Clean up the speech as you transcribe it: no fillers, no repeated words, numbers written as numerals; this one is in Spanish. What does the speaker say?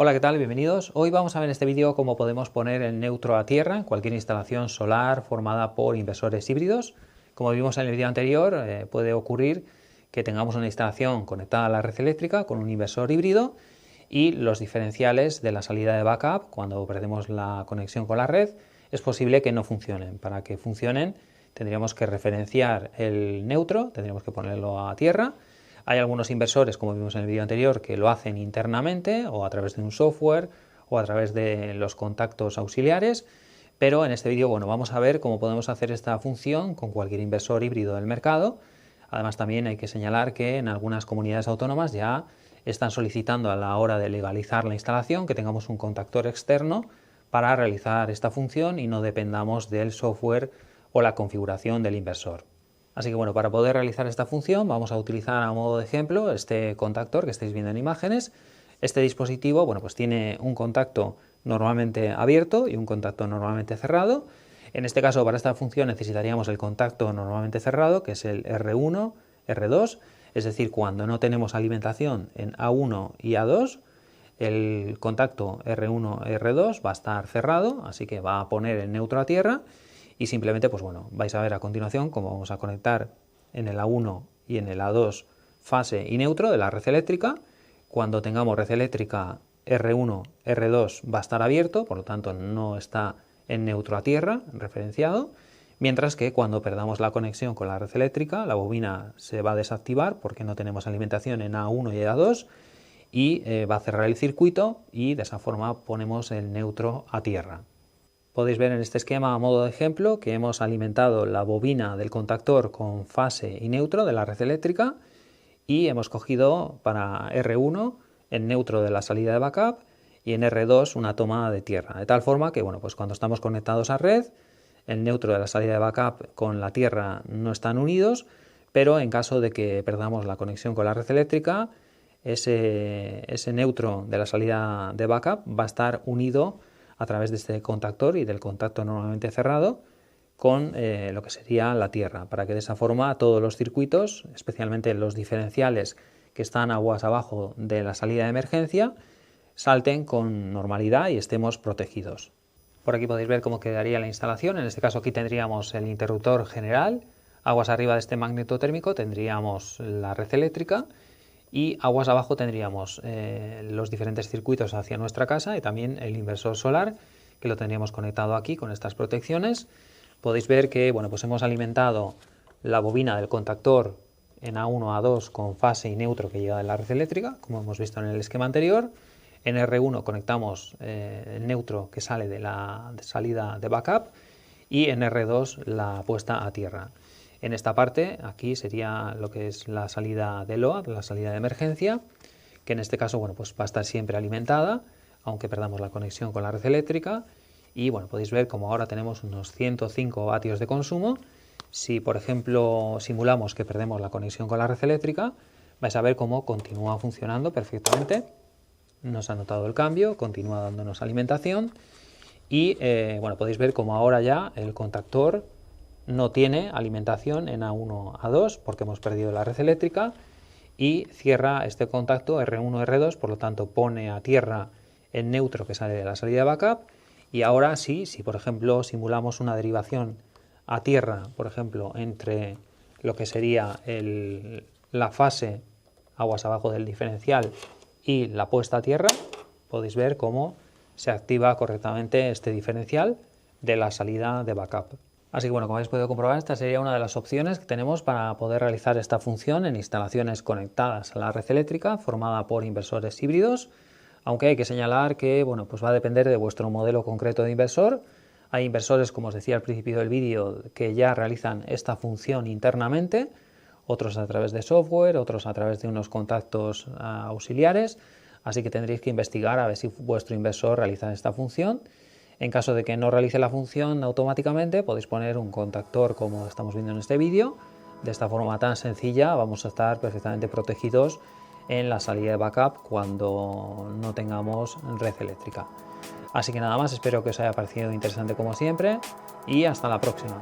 Hola, ¿qué tal? Bienvenidos. Hoy vamos a ver en este vídeo cómo podemos poner el neutro a tierra en cualquier instalación solar formada por inversores híbridos. Como vimos en el vídeo anterior, puede ocurrir que tengamos una instalación conectada a la red eléctrica con un inversor híbrido y los diferenciales de la salida de backup, cuando perdemos la conexión con la red, es posible que no funcionen. Para que funcionen tendríamos que referenciar el neutro, tendríamos que ponerlo a tierra. Hay algunos inversores, como vimos en el vídeo anterior, que lo hacen internamente o a través de un software o a través de los contactos auxiliares, pero en este vídeo vamos a ver cómo podemos hacer esta función con cualquier inversor híbrido del mercado. Además, también hay que señalar que en algunas comunidades autónomas ya están solicitando a la hora de legalizar la instalación que tengamos un contactor externo para realizar esta función y no dependamos del software o la configuración del inversor. Así que para poder realizar esta función vamos a utilizar a modo de ejemplo este contactor que estáis viendo en imágenes. Este dispositivo pues tiene un contacto normalmente abierto y un contacto normalmente cerrado. En este caso, para esta función necesitaríamos el contacto normalmente cerrado, que es el R1, R2, es decir, cuando no tenemos alimentación en A1 y A2, el contacto R1, R2 va a estar cerrado, así que va a poner el neutro a tierra. Y simplemente, vais a ver a continuación cómo vamos a conectar en el A1 y en el A2 fase y neutro de la red eléctrica. Cuando tengamos red eléctrica, R1, R2 va a estar abierto, por lo tanto no está en neutro a tierra referenciado, mientras que cuando perdamos la conexión con la red eléctrica, la bobina se va a desactivar porque no tenemos alimentación en A1 y A2 y va a cerrar el circuito y de esa forma ponemos el neutro a tierra. Podéis ver en este esquema a modo de ejemplo que hemos alimentado la bobina del contactor con fase y neutro de la red eléctrica y hemos cogido para R1 el neutro de la salida de backup y en R2 una toma de tierra, de tal forma que cuando estamos conectados a red, el neutro de la salida de backup con la tierra no están unidos, pero en caso de que perdamos la conexión con la red eléctrica, ese neutro de la salida de backup va a estar unido a través de este contactor y del contacto normalmente cerrado con lo que sería la tierra, para que de esa forma todos los circuitos, especialmente los diferenciales que están aguas abajo de la salida de emergencia, salten con normalidad y estemos protegidos. Por aquí podéis ver cómo quedaría la instalación. En este caso aquí tendríamos el interruptor general, aguas arriba de este magneto térmico tendríamos la red eléctrica y aguas abajo tendríamos los diferentes circuitos hacia nuestra casa y también el inversor solar, que lo tendríamos conectado aquí con estas protecciones. Podéis ver que hemos alimentado la bobina del contactor en A1, A2 con fase y neutro que llega de la red eléctrica, como hemos visto en el esquema anterior. En R1 conectamos el neutro que sale de la salida de backup y en R2 la puesta a tierra. En esta parte, aquí sería lo que es la salida de load, la salida de emergencia, que en este caso va a estar siempre alimentada, aunque perdamos la conexión con la red eléctrica. Y podéis ver como ahora tenemos unos 105 vatios de consumo. Si, por ejemplo, simulamos que perdemos la conexión con la red eléctrica, vais a ver cómo continúa funcionando perfectamente. No se ha notado el cambio, continúa dándonos alimentación. Y podéis ver como ahora ya el contactor no tiene alimentación en A1, A2 porque hemos perdido la red eléctrica y cierra este contacto R1, R2, por lo tanto pone a tierra el neutro que sale de la salida de backup. Y ahora sí, si por ejemplo simulamos una derivación a tierra, por ejemplo, entre lo que sería la fase aguas abajo del diferencial y la puesta a tierra, podéis ver cómo se activa correctamente este diferencial de la salida de backup. Así que como habéis podido comprobar, esta sería una de las opciones que tenemos para poder realizar esta función en instalaciones conectadas a la red eléctrica formada por inversores híbridos, aunque hay que señalar que va a depender de vuestro modelo concreto de inversor. Hay inversores, como os decía al principio del vídeo, que ya realizan esta función internamente, otros a través de software, otros a través de unos contactos auxiliares, así que tendréis que investigar a ver si vuestro inversor realiza esta función. En caso de que no realice la función automáticamente, podéis poner un contactor como estamos viendo en este vídeo. De esta forma tan sencilla vamos a estar perfectamente protegidos en la salida de backup cuando no tengamos red eléctrica. Así que nada más, espero que os haya parecido interesante como siempre y hasta la próxima.